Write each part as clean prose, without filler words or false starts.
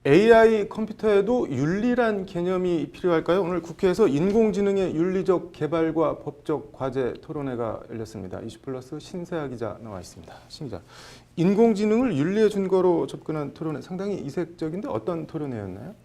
AI 컴퓨터에도 윤리란 개념이 필요할까요? 오늘 국회에서 인공지능의 윤리적 개발과 법적 과제 토론회가 열렸습니다. 이슈플러스 신세아 기자 나와 있습니다. 신 기자, 인공지능을 윤리의 준거로 접근한 토론회 상당히 이색적인데 어떤 토론회였나요?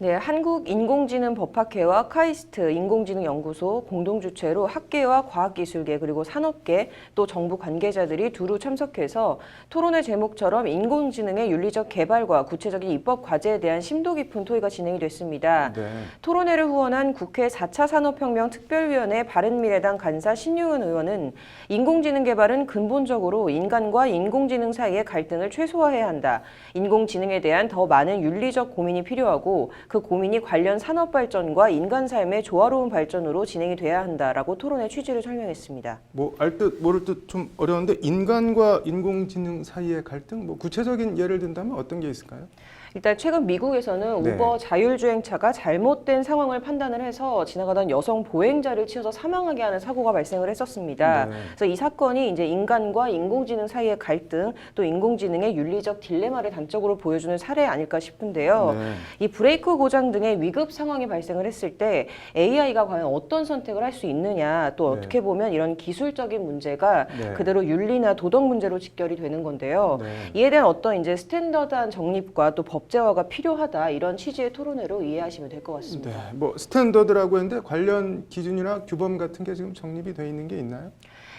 네, 한국인공지능법학회와 카이스트 인공지능연구소 공동 주최로 학계와 과학기술계 그리고 산업계 또 정부 관계자들이 두루 참석해서 토론회 제목처럼 인공지능의 윤리적 개발과 구체적인 입법 과제에 대한 심도 깊은 토의가 진행이 됐습니다. 네. 토론회를 후원한 국회 4차 산업혁명 특별위원회 바른미래당 간사 신용은 의원은 인공지능 개발은 근본적으로 인간과 인공지능 사이의 갈등을 최소화해야 한다. 인공지능에 대한 더 많은 윤리적 고민이 필요하고 그 고민이 관련 산업 발전과 인간 삶의 조화로운 발전으로 진행이 돼야 한다라고 토론의 취지를 설명했습니다. 알 듯 모를 듯 좀 어려운데 인간과 인공지능 사이의 갈등? 구체적인 예를 든다면 어떤 게 있을까요? 일단 최근 미국에서는 네. 우버 자율주행차가 잘못된 상황을 판단을 해서 지나가던 여성 보행자를 치어서 사망하게 하는 사고가 발생을 했었습니다. 네. 그래서 이 사건이 이제 인간과 인공지능 사이의 갈등, 또 인공지능의 윤리적 딜레마를 단적으로 보여주는 사례 아닐까 싶은데요. 네. 이 브레이크 고장 등의 위급 상황이 발생을 했을 때 AI가 과연 어떤 선택을 할 수 있느냐, 또 네. 어떻게 보면 이런 기술적인 문제가 네. 그대로 윤리나 도덕 문제로 직결이 되는 건데요. 네. 이에 대한 어떤 이제 스탠더드한 정립과 또 법제화가 필요하다 이런 취지의 토론회로 이해하시면 될 것 같습니다. 네. 스탠더드라고 했는데 관련 기준이나 규범 같은 게 지금 정립이 돼 있는 게 있나요?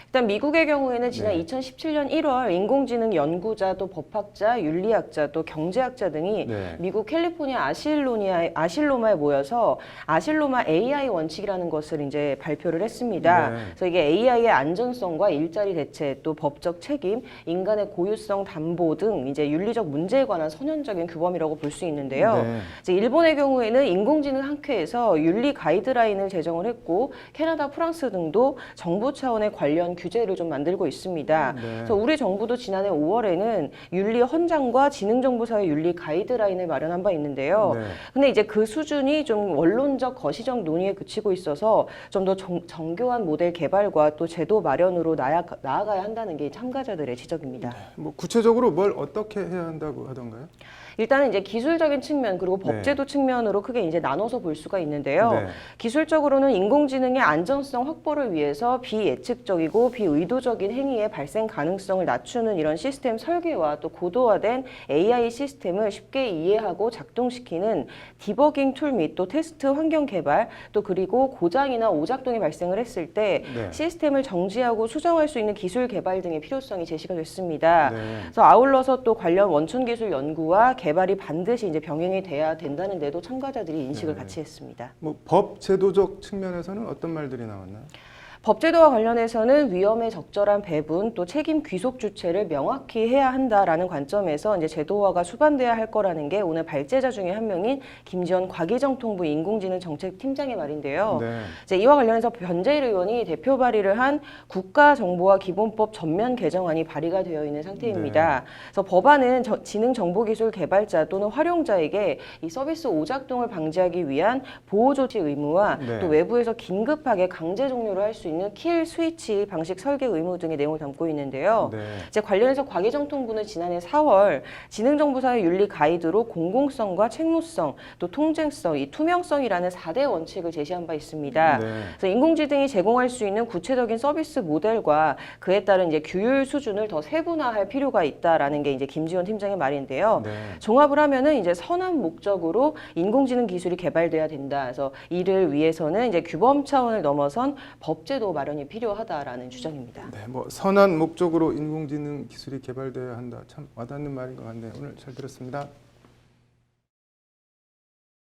일단 미국의 경우에는 지난 네. 2017년 1월 인공지능 연구자, 또 법학자, 윤리학자, 또 경제학자 등이 네. 미국 캘리포니아 아실로마에 모여서 아실로마 AI 원칙이라는 것을 이제 발표를 했습니다. 네. 그래서 이게 AI의 안전성과 일자리 대체, 또 법적 책임, 인간의 고유성 담보 등 이제 윤리적 문제에 관한 선언적인 규범이라고 볼 수 있는데요. 네. 이제 일본의 경우에는 인공지능 학회에서 윤리 가이드라인을 제정을 했고 캐나다, 프랑스 등도 정부 차원의 관련 규제를 좀 만들고 있습니다. 네. 그래서 우리 정부도 지난해 5월에는 윤리 헌장과 지능정보사회 윤리 가이드라인을 마련한 바 있는데요. 네. 근데 이제 그 수준이 좀 원론적 거시적 논의에 그치고 있어서 좀 더 정교한 모델 개발과 또 제도 마련으로 나아가야 한다는 게 참가자들의 지적입니다. 구체적으로 뭘 어떻게 해야 한다고 하던가요? 일단은 이제 기술적인 측면 그리고 네. 법제도 측면으로 크게 이제 나눠서 볼 수가 있는데요. 네. 기술적으로는 인공지능의 안전성 확보를 위해서 비예측적이고 비의도적인 행위의 발생 가능성을 낮추는 이런 시스템 설계와 또 고도화된 AI 시스템을 쉽게 이해하고 작동시키는 디버깅 툴 및 또 테스트 환경 개발, 또 그리고 고장이나 오작동이 발생을 했을 때 네. 시스템을 정지하고 수정할 수 있는 기술 개발 등의 필요성이 제시가 됐습니다. 네. 그래서 아울러서 또 관련 원천 기술 연구와 개발이 반드시 이제 병행이 돼야 된다는 데도 참가자들이 인식을 네. 같이 했습니다. 법 제도적 측면에서는 어떤 말들이 나왔나요? 법제도와 관련해서는 위험의 적절한 배분 또 책임 귀속 주체를 명확히 해야 한다라는 관점에서 이제 제도화가 수반돼야 할 거라는 게 오늘 발제자 중에 한 명인 김지원 과기정통부 인공지능 정책팀장의 말인데요. 네. 이제 이와 관련해서 변재일 의원이 대표 발의를 한 국가정보화 기본법 전면 개정안이 발의가 되어 있는 상태입니다. 그래서 법안은 지능정보기술 개발자 또는 활용자에게 이 서비스 오작동을 방지하기 위한 보호 조치 의무와 네. 또 외부에서 긴급하게 강제 종료를 할 수 있는 킬 스위치 방식 설계 의무 등의 내용을 담고 있는데요. 네. 이제 관련해서 과기정통부는 지난해 4월 지능정보사회 윤리 가이드로 공공성과 책무성, 또 통쟁성, 이 투명성이라는 4대 원칙을 제시한 바 있습니다. 네. 그래서 인공지능이 제공할 수 있는 구체적인 서비스 모델과 그에 따른 이제 규율 수준을 더 세분화할 필요가 있다라는 게 이제 김지원 팀장의 말인데요. 네. 종합을 하면은 이제 선한 목적으로 인공지능 기술이 개발돼야 된다. 그래서 이를 위해서는 이제 규범 차원을 넘어선 법제도 마련이 필요하다라는 주장입니다. 네, 선한 목적으로 인공지능 기술이 개발돼야 한다. 참 와닿는 말인 것 같네요. 오늘 잘 들었습니다.